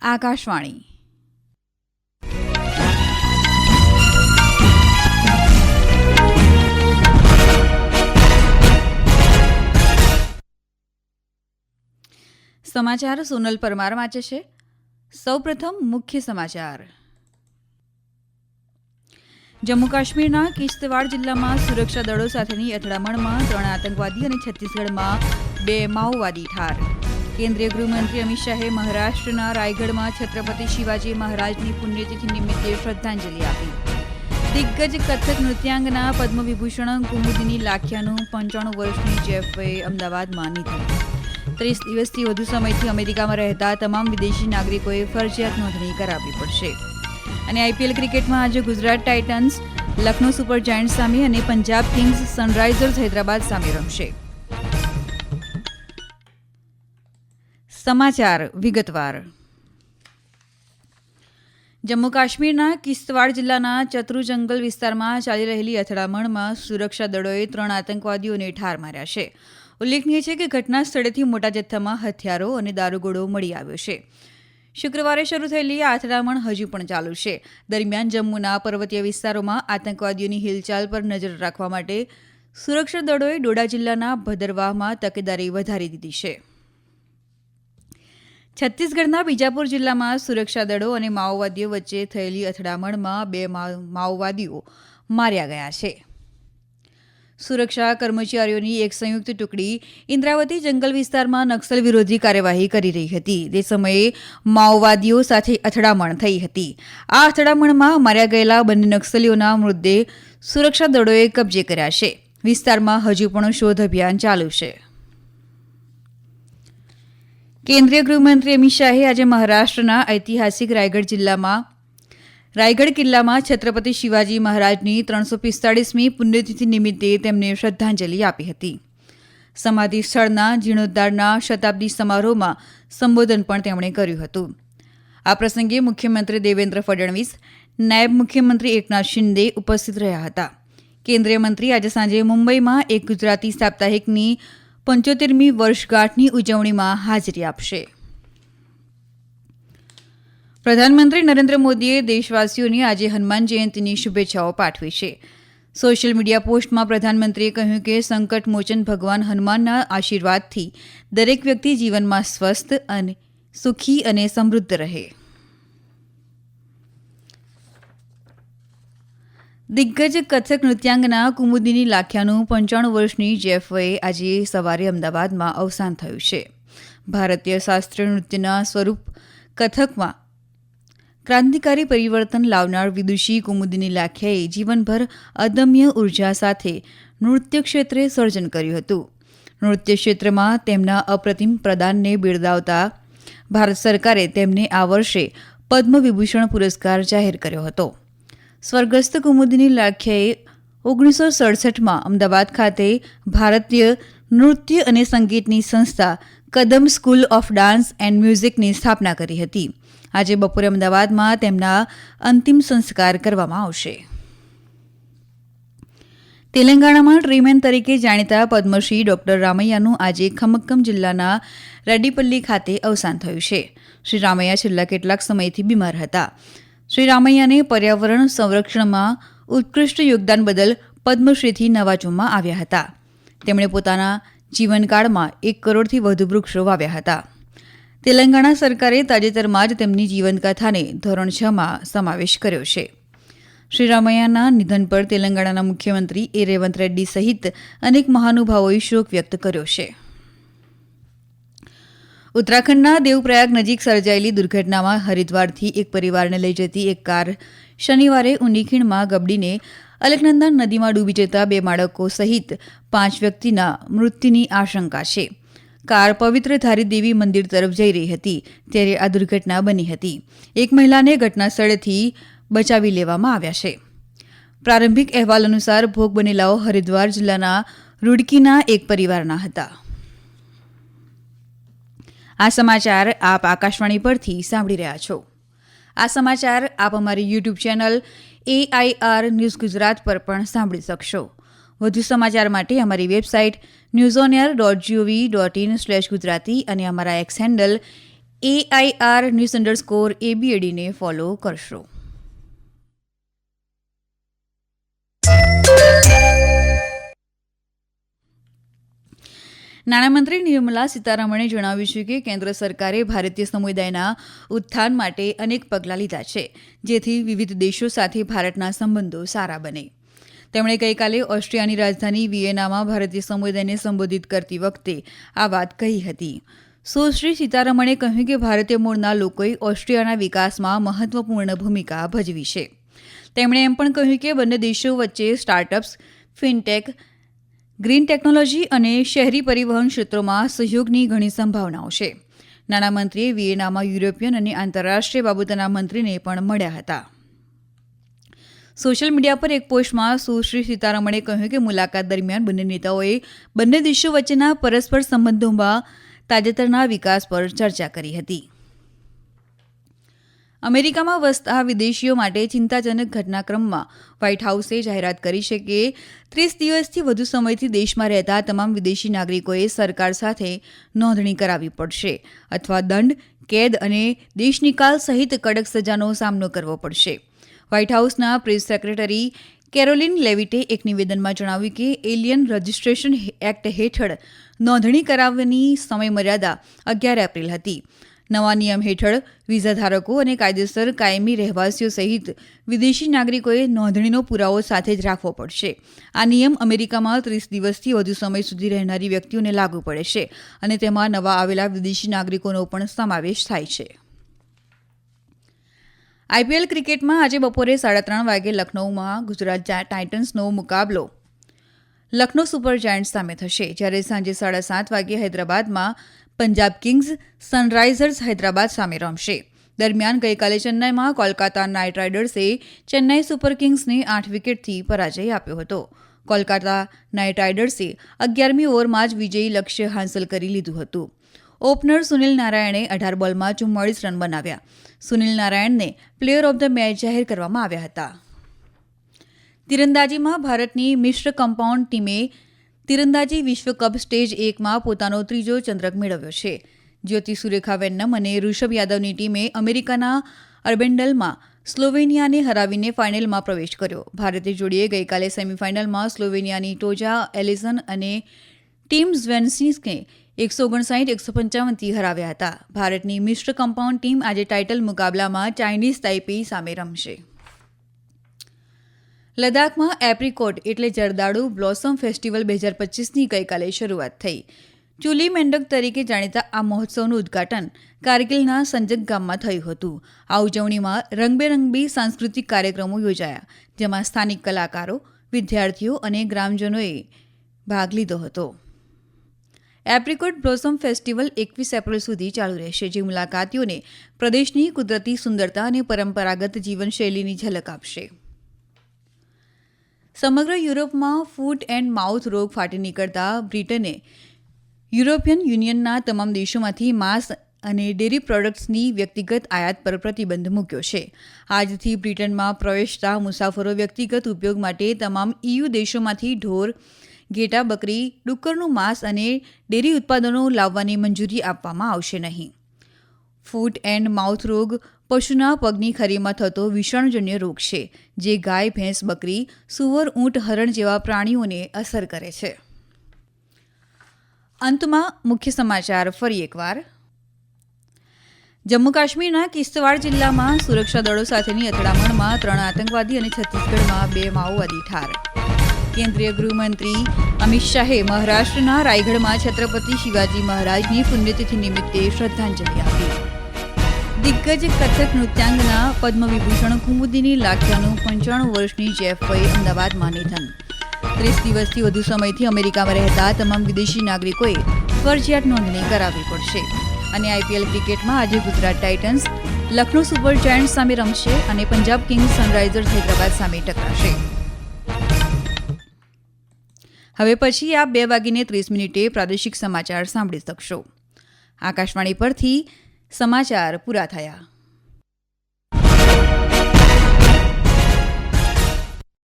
આકાશવાણી. સમાચાર સોનલ પરમાર વાંચે છે. સૌપ્રથમ મુખ્ય સમાચાર. જમ્મુ કાશ્મીરના કિશ્તવાડ જિલ્લામાં સુરક્ષા દળો સાથેની અથડામણમાં 3 આતંકવાદી અને છત્તીસગઢમાં 2 માઓવાદી ઠાર. કેન્દ્રીય ગૃહમંત્રી અમિત શાહે મહારાષ્ટ્રના રાયગઢમાં છત્રપતિ શિવાજી મહારાજની પુણ્યતિથિ નિમિત્તે શ્રદ્ધાંજલિ આપી. દિગ્ગજ કથક નૃત્યાંગના પદ્મવિભૂષણ કુમુદિની લાખિયાનું 95 વર્ષની જેફે અમદાવાદમાં નિધન. 30 દિવસથી વધુ સમયથી અમેરિકામાં રહેતા તમામ વિદેશી નાગરિકોએ ફરજિયાત નોંધણી કરાવવી પડશે. અને આઈપીએલ ક્રિકેટમાં આજે Gujarat Titans Lucknow super Giants સામે અને પંજાબ કિંગ્સ સનરાઇઝર્સ હૈદરાબાદ સામે રમશે. સમાચાર વિગતવાર. જમ્મુ કાશ્મીરના કિશ્તવાડ જિલ્લાના ચત્રુ જંગલ વિસ્તારમાં ચાલી રહેલી અથડામણમાં સુરક્ષા દળોએ 3 આતંકવાદીઓને ઠાર માર્યા છે. ઉલ્લેખનીય છે કે ઘટના સ્થળેથી મોટા જથ્થામાં હથિયારો અને દારૂગોળો મળી આવ્યો છે. શુક્રવારે શરૂ થયેલી આ અથડામણ હજુ પણ ચાલુ છે. દરમિયાન જમ્મુના પર્વતીય વિસ્તારોમાં આતંકવાદીઓની હિલચાલ પર નજર રાખવા માટે સુરક્ષા દળોએ ડોડા જિલ્લાના ભદરવાહમાં તકેદારી વધારી દીધી છે. છત્તીસગઢના બીજાપુર જિલ્લામાં સુરક્ષા દળો અને માઓવાદીઓ વચ્ચે થયેલી અથડામણમાં 2 માઓવાદીઓ માર્યા ગયા છે. સુરક્ષા કર્મચારીઓની એક સંયુક્ત ટુકડી ઇન્દ્રાવતી જંગલ વિસ્તારમાં નક્સલ વિરોધી કાર્યવાહી કરી રહી હતી. તે સમયે માઓવાદીઓ સાથે અથડામણ થઈ હતી. આ અથડામણમાં માર્યા ગયેલા બંને નક્સલીઓના મૃતદેહ સુરક્ષા દળોએ કબજે કર્યા છે. વિસ્તારમાં હજુ પણ શોધ અભિયાન ચાલુ છે. કેન્દ્રીય ગૃહમંત્રી અમિત શાહે આજે મહારાષ્ટ્રના ઐતિહાસિક રાયગઢ કિલ્લામાં છત્રપતિ શિવાજી મહારાજની 345મી પુણ્યતિથિ નિમિત્તે તેમને શ્રદ્ધાંજલિ આપી હતી. સમાધિ સ્થળના જીર્ણોદ્ધારના શતાબ્દી સમારોહમાં સંબોધન પણ તેમણે કર્યું હતું. આ પ્રસંગે મુખ્યમંત્રી દેવેન્દ્ર ફડણવીસ, નાયબ મુખ્યમંત્રી એકનાથ શિંદે ઉપસ્થિત રહ્યા હતા. કેન્દ્રીય મંત્રી આજે સાંજે મુંબઈમાં એક ગુજરાતી સાપ્તાહિકની 75મી વર્ષગાંઠની ઉજવણીમાં હાજરી આપશે. પ્રધાનમંત્રી નરેન્દ્ર મોદીએ દેશવાસીઓને આજે હનુમાન જયંતીની શુભેચ્છાઓ પાઠવી છે. સોશિયલ મીડિયા પોસ્ટમાં પ્રધાનમંત્રીએ કહ્યું કે સંકટ મોચન ભગવાન હનુમાનના આશીર્વાદથી દરેક વ્યક્તિ જીવનમાં સ્વસ્થ અને સુખી અને સમૃદ્ધ રહે. દિગ્ગજ કથક નૃત્યાંગના કુમુદિની લાખિયાનું 95 વર્ષની જેફે આજે સવારે અમદાવાદમાં અવસાન થયું છે. ભારતીય શાસ્ત્રીય નૃત્યના સ્વરૂપ કથકમાં ક્રાંતિકારી પરિવર્તન લાવનાર વિદુષી કુમુદિની લાખિયાએ જીવનભર અદમ્ય ઉર્જા સાથે નૃત્ય ક્ષેત્રે સર્જન કર્યું હતું. નૃત્ય ક્ષેત્રમાં તેમના અપ્રતિમ પ્રદાનને બિરદાવતા ભારત સરકારે તેમને આ વર્ષે પદ્મવિભૂષણ પુરસ્કાર જાહેર કર્યો હતો. સ્વર્ગસ્થ કુમુદિની લાખિયાએ 1967માં અમદાવાદ ખાતે ભારતીય નૃત્ય અને સંગીતની સંસ્થા કદમ સ્કૂલ ઓફ ડાન્સ એન્ડ મ્યુઝિકની સ્થાપના કરી હતી. આજે બપોરે અમદાવાદમાં તેમના અંતિમ સંસ્કાર કરવામાં આવશે. તેલંગાણામાં ટ્રીમેન તરીકે જાણીતા પદ્મશ્રી ડોક્ટર રામૈયાનું આજે ખમક્કમ જિલ્લાના રેડ્ડીપલ્લી ખાતે અવસાન થયું છે. શ્રી રામૈયા છેલ્લા કેટલાક સમયથી બીમાર હતા. શ્રી રામૈયાને પર્યાવરણ સંરક્ષણમાં ઉત્કૃષ્ટ યોગદાન બદલ પદ્મશ્રીથી નવાજવામાં આવ્યા હતા. તેમણે પોતાના જીવનકાળમાં 1 કરોડથી વધુ વૃક્ષો વાવ્યા હતા. તેલંગાણા સરકારે તાજેતરમાં જ તેમની જીવનકથાને ધોરણ 6માં સમાવેશ કર્યો છે. શ્રી રામૈયાના નિધન પર તેલંગાણાના મુખ્યમંત્રી રેવંત રેડ્ડી સહિત અનેક મહાનુભાવોએ શોક વ્યક્ત કર્યો છે. ઉત્તરાખંડના દેવપ્રયાગ નજીક સર્જાયેલી દુર્ઘટનામાં હરિદ્વારથી એક પરિવારને લઈ જતી એક કાર શનિવારે ઊંડી ખીણમાં ગબડીને અલકનંદા નદીમાં ડૂબી જતા 2 બાળકો સહિત 5 વ્યક્તિના મૃત્યુની આશંકા છે. કાર પવિત્ર ધારીદેવી મંદિર તરફ જઈ રહી હતી ત્યારે આ દુર્ઘટના બની હતી. એક મહિલાને ઘટના સ્થળેથી બચાવી લેવામાં આવ્યા છે. પ્રારંભિક અહેવાલ અનુસાર ભોગ બનેલાઓ હરિદ્વાર જિલ્લાના રૂડકીના એક પરિવારના હતા. આ સમાચાર આપ આકાશવાણી પરથી સાંભળી રહ્યા છો. આ સમાચાર આપ અમારી YouTube channel AIR news Gujarat પર પણ સાંભળી શકશો. વધુ સમાચાર માટે અમારી વેબસાઇટ newsonair.gov.in/gujarati અને અમારા એક્સ હેન્ડલ AIR_news_ABAD ને ફોલો કરશો. નાણામંત્રી નિર્મલા સીતારમણે જણાવ્યું છે કે કેન્દ્ર સરકારે ભારતીય સમુદાયના ઉત્થાન માટે અનેક પગલાં લીધા છે, જેથી વિવિધ દેશો સાથે ભારતના સંબંધો સારા બને. તેમણે ગઈકાલે ઓસ્ટ્રિયાની રાજધાની વિયેનામાં ભારતીય સમુદાયને સંબોધિત કરતી વખતે આ વાત કહી હતી. સુશ્રી સીતારમણે કહ્યું કે ભારતીય મૂળના લોકોએ ઓસ્ટ્રિયાના વિકાસમાં મહત્વપૂર્ણ ભૂમિકા ભજવી છે. તેમણે એમ પણ કહ્યું કે બંને દેશો વચ્ચે સ્ટાર્ટઅપ્સ, ફિનટેક, ગ્રીન ટેકનોલોજી અને શહેરી પરિવહન ક્ષેત્રોમાં સહયોગની ઘણી સંભાવનાઓ છે. નાણામંત્રીએ વિયેનામાં યુરોપિયન અને આંતરરાષ્ટ્રીય બાબતોના મંત્રીને પણ મળ્યા હતા. સોશિયલ મીડિયા પર એક પોસ્ટમાં સુશ્રી સીતારમણે કહ્યું કે મુલાકાત દરમિયાન બંને નેતાઓએ બંને દેશો વચ્ચેના પરસ્પર સંબંધોમાં તાજેતરના વિકાસ પર ચર્ચા કરી હતી. અમેરિકામાં વસતા વિદેશીઓ માટે ચિંતાજનક ઘટનાક્રમમાં વ્હાઇટ હાઉસે જાહેરાત કરી છે કે 30 દિવસથી વધુ સમયથી દેશમાં રહેતા તમામ વિદેશી નાગરિકોએ સરકાર સાથે નોંધણી કરાવવી પડશે અથવા દંડ, કેદ અને દેશ નિકાલ સહિત કડક સજાનો સામનો કરવો પડશે. વ્હાઇટ હાઉસના પ્રેસ સેક્રેટરી કેરોલિન લેવિટે એક નિવેદનમાં જણાવ્યું કે એલિયન રજિસ્ટ્રેશન એક્ટ હેઠળ નોંધણી કરાવવાની સમયમર્યાદા 11 એપ્રિલ હતી. નવા નિયમ હેઠળ વિઝાધારકો અને કાયદેસર કાયમી રહેવાસીઓ સહિત વિદેશી નાગરિકોએ નોંધણીનો પુરાવો સાથે જ રાખવો પડશે. આ નિયમ અમેરિકામાં 30 દિવસથી વધુ સમય સુધી રહેનારી વ્યક્તિઓને લાગુ પડે છે અને તેમાં નવા આવેલા વિદેશી નાગરિકોનો પણ સમાવેશ થાય છે. IPL ક્રિકેટમાં આજે બપોરે 3:30 વાગે લખનૌમાં ગુજરાત ટાઇટન્સનો મુકાબલો લખનૌ સુપર જાયન્ટ્સ સામે થશે, જ્યારે સાંજે 7:30 વાગે હૈદરાબાદમાં પંજાબ કિંગ્સ સનરાઇઝર્સ હૈદરાબાદ સામે રમશે. દરમિયાન ગઈકાલે ચેન્નાઈમાં કોલકાતા નાઇટ રાઇડર્સે ચેન્નાઈ સુપર કિંગ્સને 8 વિકેટથી પરાજય આપ્યો હતો. કોલકાતા નાઇટ રાઇડર્સે 11મી ઓવરમાં જ વિજયી લક્ષ્ય હાંસલ કરી લીધું હતું. ઓપનર સુનિલ નારાયણે 18 બોલમાં 44 રન બનાવ્યા. સુનિલ નારાયણને પ્લેયર ઓફ ધ મેચ જાહેર કરવામાં આવ્યા હતા. તીરંદાજીમાં ભારતની મિશ્ર કમ્પાઉન્ડ ટીમે તીરંદાજી વિશ્વકપ સ્ટેજ 1માં પોતાનો ત્રીજો ચંદ્રક મેળવ્યો છે. જ્યોતિ સુરેખા વેન્નમ અને ઋષભ યાદવની ટીમે અમેરિકાના અર્બેન્ડલમાં સ્લોવેનિયાને હરાવીને ફાઇનલમાં પ્રવેશ કર્યો. ભારતીય જોડીએ ગઈકાલે સેમીફાઇનલમાં સ્લોવેનિયાની ટોજા એલિઝન અને ટીમ સ્વેન્સિસને 159-155થી હરાવ્યા હતા. ભારતની મિશ્ર કમ્પાઉન્ડ ટીમ આજે ટાઇટલ મુકાબલામાં ચાઇનીઝ તાઇપેઈ સામે રમશે. લદ્દાખમાં એપ્રિકોટ એટલે જરદાળુ બ્લોસમ ફેસ્ટિવલ 2025ની ગઈકાલે શરૂઆત થઈ. ચુલી મેંડક તરીકે જાણીતા આ મહોત્સવનું ઉદ્ઘાટન કારગિલના સંજક ગામમાં થયું હતું. આ ઉજવણીમાં રંગબેરંગી સાંસ્કૃતિક કાર્યક્રમો યોજાયા, જેમાં સ્થાનિક કલાકારો, વિદ્યાર્થીઓ અને ગ્રામજનોએ ભાગ લીધો હતો. એપ્રિકોટ બ્લોસમ ફેસ્ટિવલ 21 એપ્રિલ સુધી ચાલુ રહેશે, જે મુલાકાતીઓને પ્રદેશની કુદરતી સુંદરતા અને પરંપરાગત જીવનશૈલીની ઝલક આપશે. સમગ્ર યુરોપમાં ફૂટ એન્ડ માઉથ રોગ ફાટી નીકળતા બ્રિટને યુરોપિયન યુનિયનના તમામ દેશોમાંથી માંસ અને ડેરી પ્રોડક્ટ્સની વ્યક્તિગત આયાત પર પ્રતિબંધ મૂક્યો છે. આજથી બ્રિટનમાં પ્રવેશતા મુસાફરો વ્યક્તિગત ઉપયોગ માટે તમામ EU દેશોમાંથી ઢોર, ઘેટા, બકરી, ડુક્કરનું માંસ અને ડેરી ઉત્પાદનો લાવવાની મંજૂરી આપવામાં આવશે નહીં. ફૂટ એન્ડ માઉથ રોગ પશુના પગની ખરીમાં થતો વિષાણુજન્ય રોગ છે, જે ગાય, ભેંસ, બકરી, સૂવર, ઊંટ, હરણ જેવા પ્રાણીઓને અસર કરે છે. અંતમાં મુખ્ય સમાચાર ફરી એકવાર. જમ્મુ કાશ્મીરના કિશ્તવાડ જિલ્લામાં સુરક્ષા દળો સાથેની અથડામણમાં 3 આતંકવાદી અને છત્તીસગઢમાં 2 માઓવાદી ઠાર. કેન્દ્રીય ગૃહમંત્રી અમિત શાહે મહારાષ્ટ્રના રાયગઢમાં છત્રપતિ શિવાજી મહારાજની પુણ્યતિથિ નિમિત્તે શ્રદ્ધાંજલિ આપી. દિગ્ગજ કથક નૃત્યાંગના પદ્મવિભૂષણ કુમુદિની લાખિયાનું 95 વર્ષની જેફ વયે અમદાવાદમાં નિધન. 30 દિવસથી વધુ સમયથી અમેરિકામાં રહેતા તમામ વિદેશી નાગરિકોએ ફરજિયાત નોંધણી કરાવવી પડશે. અને IPL ક્રિકેટમાં આજે Gujarat Titans Lucknow super Giants સામે રમશે અને પંજાબ કિંગ્સ સનરાઇઝર્સ હૈદરાબાદ સામે ટકરાશે. હવે પછી આપ 2:30 પ્રાદેશિક સમાચાર સાંભળી શકશો. આકાશવાણી પરથી સમાચાર પૂરા થયા.